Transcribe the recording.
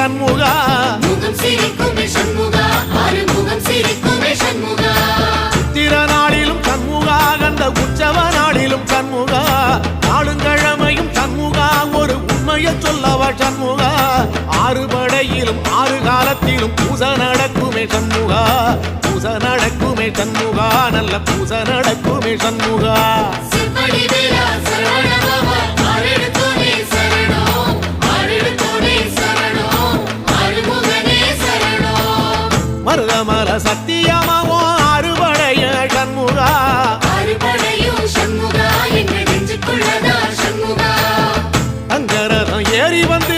சண்முகா முகம் சிரிக்குமே சண்முகா ஆறுமுகம் சிரிக்குமே சண்முகா சித்திர நாளிலும் சண்முகா கந்த உற்சவ நாளிலும் சண்முகா நாளுங்கிழமையும் சண்முகா ஒரு உண்மையை சொல்லவா சண்முகா ஆறு படையிலும் ஆறு காலத்திலும் பூசை நடக்குமே சண்முகா பூசை நடக்குமே சண்முகா நல்ல பூசை நடக்குமே சண்முகா சிவடி வேலா சரவணபவா ஆரெடுத்தோனே சரணம் ஆரெடுத்தோனே சரணம் ஆறுமுகனே சரணம் மருதமல சத்தியமாவோ ஆறுபடைய சண்முகா ஆறுபடையும் சண்முகா எங்கள் நெஞ்சுக்குள்ளதா சண்முகா அங்கரதம் ஏறி வந்து